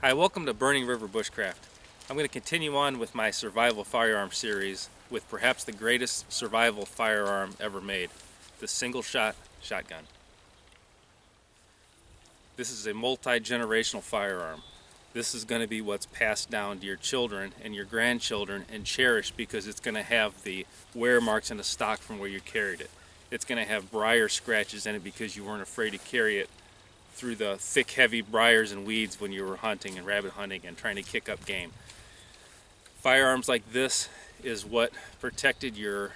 Hi, welcome to Burning River Bushcraft. I'm going to continue on with my survival firearm series with perhaps the greatest survival firearm ever made, the single-shot shotgun. This is a multi-generational firearm. This is going to be what's passed down to your children and your grandchildren and cherished because it's going to have the wear marks in the stock from where you carried it. It's going to have briar scratches in it because you weren't afraid to carry it through the thick, heavy briars and weeds when you were hunting and rabbit hunting and trying to kick up game. Firearms like this is what protected your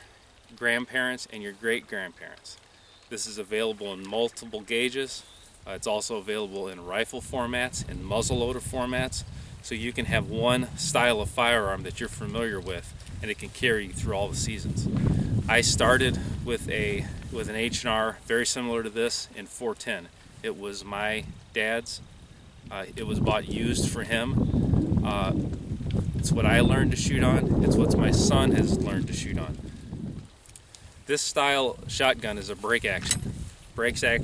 grandparents and your great-grandparents. This is available in multiple gauges. It's also available in rifle formats and muzzleloader formats, so you can have one style of firearm that you're familiar with and it can carry you through all the seasons. I started with an H&R very similar to this in 410. It was my dad's. It was bought used for him. It's what I learned to shoot on. It's what my son has learned to shoot on. This style shotgun is a break action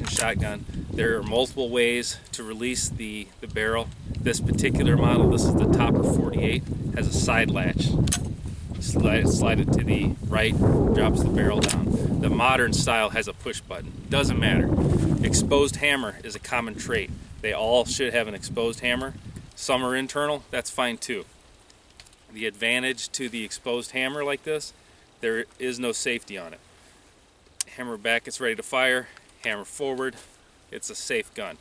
shotgun. There are multiple ways to release the barrel. This particular model, this is the Topper 48, has a side latch. Slide it to the right, drops the barrel down. The modern style has a push button. Doesn't matter. Exposed hammer is a common trait. They all should have an exposed hammer. Some are internal, that's fine too. The advantage to the exposed hammer like this, there is no safety on it. Hammer back, it's ready to fire. Hammer forward, it's a safe gun.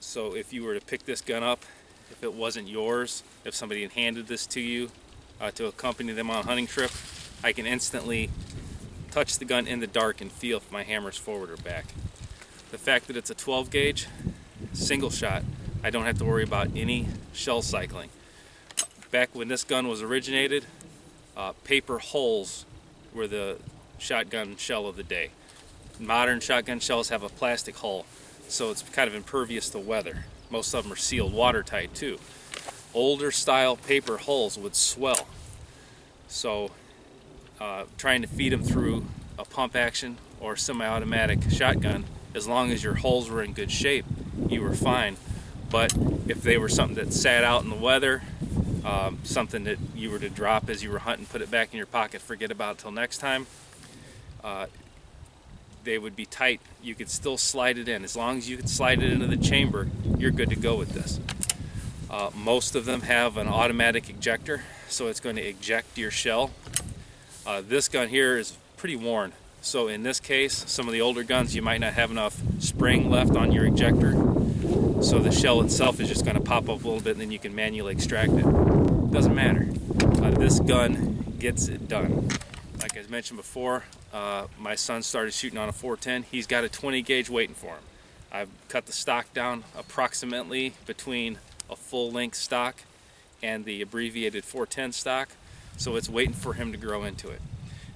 So if you were to pick this gun up, if it wasn't yours, if somebody had handed this to you to accompany them on a hunting trip, I can instantly touch the gun in the dark and feel if my hammer's forward or back. The fact that it's a 12 gauge, single shot, I don't have to worry about any shell cycling. Back when this gun was originated, paper hulls were the shotgun shell of the day. Modern shotgun shells have a plastic hull, so it's kind of impervious to weather. Most of them are sealed watertight too. Older style paper hulls would swell. So trying to feed them through a pump action or semi-automatic shotgun, as long as your hulls were in good shape, you were fine. But if they were something that sat out in the weather, something that you were to drop as you were hunting, put it back in your pocket, forget about it till next time, they would be tight. You could still slide it in. As long as you could slide it into the chamber, you're good to go with this. Most of them have an automatic ejector, so it's going to eject your shell. This gun here is pretty worn, so in this case, some of the older guns, you might not have enough spring left on your ejector, so the shell itself is just going to pop up a little bit and then you can manually extract it. Doesn't matter. This gun gets it done. Like I mentioned before, my son started shooting on a 410. He's got a 20 gauge waiting for him. I've cut the stock down approximately between a full length stock and the abbreviated 410 stock, so it's waiting for him to grow into it.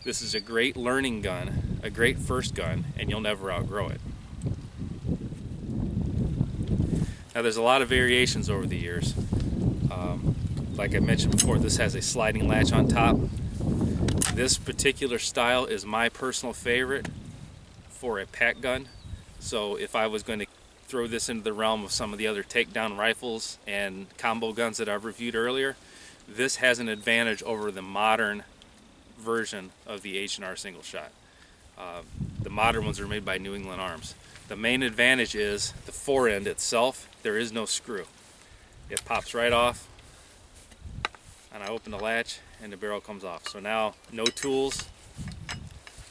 This is a great learning gun, a great first gun, and you'll never outgrow it. Now there's a lot of variations over the years. Like I mentioned before, this has a sliding latch on top. This particular style is my personal favorite for a pack gun. So if I was going to throw this into the realm of some of the other takedown rifles and combo guns that I've reviewed earlier, this has an advantage over the modern version of the H&R single shot. The modern ones are made by New England Arms. The main advantage is the fore end itself. There is no screw. It pops right off, and I open the latch and the barrel comes off. So now no tools,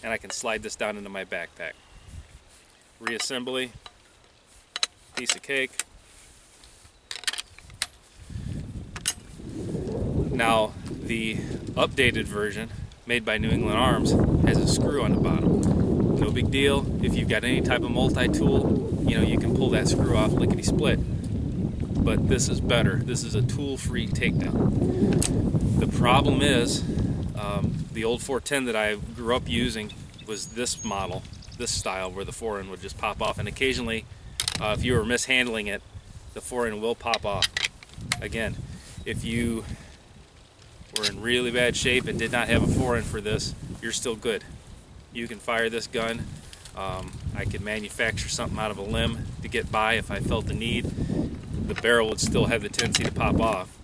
and I can slide this down into my backpack. Reassembly, piece of cake. Now the updated version, made by New England Arms, has a screw on the bottom. No big deal. If you've got any type of multi-tool, you can pull that screw off lickety-split. But this is better. This is a tool-free takedown. The problem is, the old 410 that I grew up using was this model, this style, where the fore end would just pop off. And occasionally, if you were mishandling it, the fore end will pop off. Again, if you were in really bad shape and did not have a fore end for this, you're still good. You can fire this gun. I could manufacture something out of a limb to get by if I felt the need. the barrel would still have the tendency to pop off.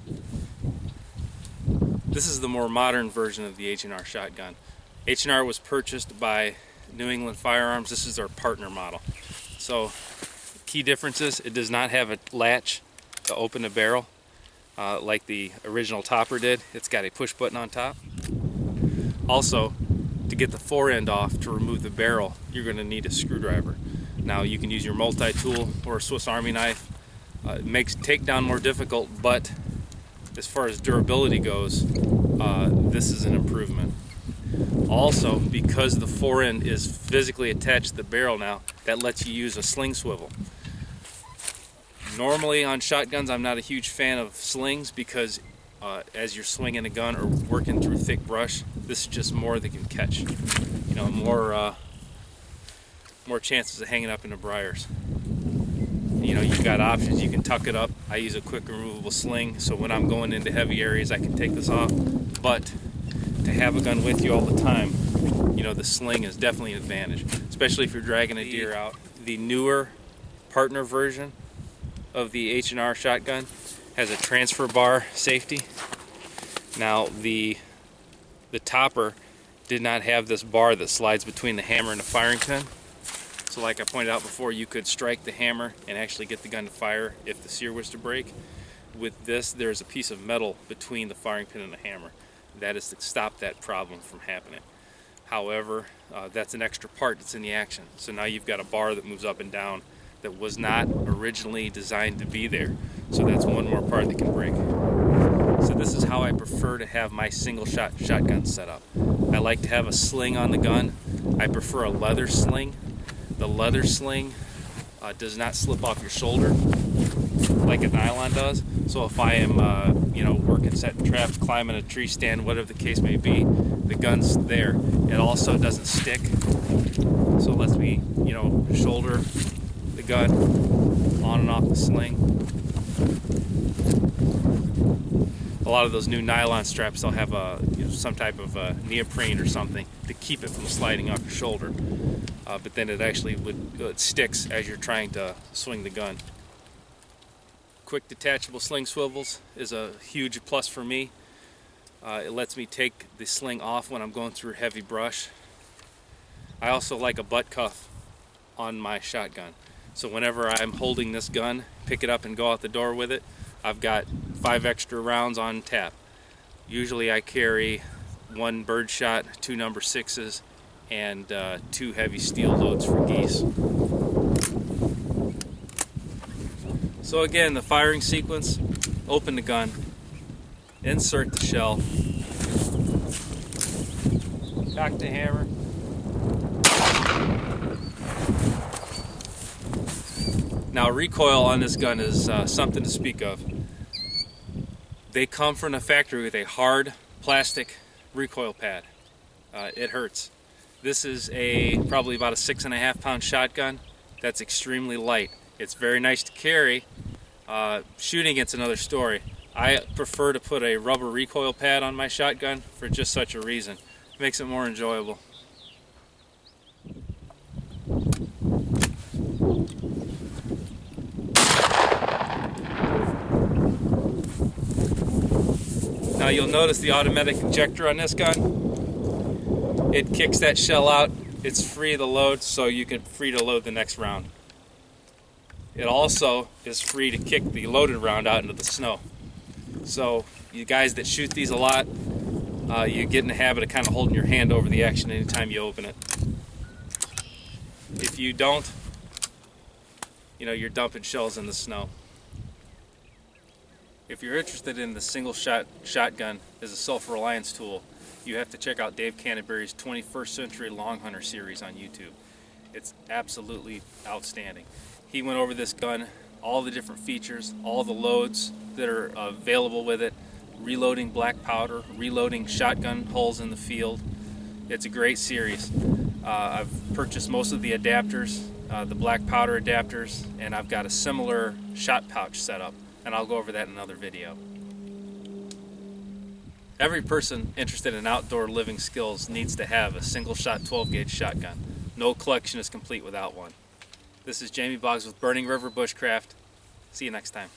This is the more modern version of the H&R shotgun. H&R was purchased by New England Firearms. This is our partner model. So key difference is it does not have a latch to open the barrel like the original topper did. It's got a push button on top. Also, to get the forend off to remove the barrel, you're going to need a screwdriver. Now you can use your multi-tool or a Swiss Army knife. It makes takedown more difficult, but as far as durability goes, this is an improvement. Also, because the forend is physically attached to the barrel now, that lets you use a sling swivel. Normally on shotguns, I'm not a huge fan of slings because as you're swinging a gun or working through thick brush, this is just more that can catch. You know, more chances of hanging up in the briars. You know, you've got options. You can tuck it up. I use a quick removable sling, so when I'm going into heavy areas, I can take this off. But to have a gun with you all the time, you know, the sling is definitely an advantage, especially if you're dragging a deer out. The newer partner version of the H&R shotgun has a transfer bar safety. Now the topper did not have this bar that slides between the hammer and the firing pin. So like I pointed out before, you could strike the hammer and actually get the gun to fire if the sear was to break. With this, there's a piece of metal between the firing pin and the hammer. That is to stop that problem from happening. However, that's an extra part that's in the action. So now you've got a bar that moves up and down that was not originally designed to be there. So that's one more part that can break. So this is how I prefer to have my single shot shotgun set up. I like to have a sling on the gun. I prefer a leather sling. The leather sling does not slip off your shoulder like a nylon does. So if I am, working, setting traps, climbing a tree stand, whatever the case may be, the gun's there. It also doesn't stick, so it lets me, shoulder the gun on and off the sling. A lot of those new nylon straps, they'll have some type of neoprene or something to keep it from sliding off your shoulder. But then it actually it sticks as you're trying to swing the gun. Quick detachable sling swivels is a huge plus for me. It lets me take the sling off when I'm going through heavy brush. I also like a butt cuff on my shotgun. So whenever I'm holding this gun, pick it up and go out the door with it, I've got 5 extra rounds on tap. Usually I carry 1 birdshot, 2 number 6s, and 2 heavy steel loads for geese. So again, the firing sequence: open the gun, insert the shell, cock the hammer, now recoil on this gun is something to speak of. They come from the factory with a hard plastic recoil pad. It hurts. This is probably about a 6.5 pound shotgun that's extremely light. It's very nice to carry. Shooting, it's another story. I prefer to put a rubber recoil pad on my shotgun for just such a reason. It makes it more enjoyable. Now you'll notice the automatic ejector on this gun. It kicks that shell out. It's free to load, so you can free to load the next round. It also is free to kick the loaded round out into the snow. So you guys that shoot these a lot, you get in the habit of kind of holding your hand over the action anytime you open it. If you don't, you're dumping shells in the snow. If you're interested in the single shot shotgun as a self-reliance tool, you have to check out Dave Canterbury's 21st Century Long Hunter series on YouTube. It's absolutely outstanding. He went over this gun, all the different features, all the loads that are available with it, reloading black powder, reloading shotgun holes in the field. It's a great series. I've purchased most of the adapters, the black powder adapters, and I've got a similar shot pouch set up, and I'll go over that in another video. Every person interested in outdoor living skills needs to have a single shot 12 gauge shotgun. No collection is complete without one. This is Jamie Boggs with Burning River Bushcraft. See you next time.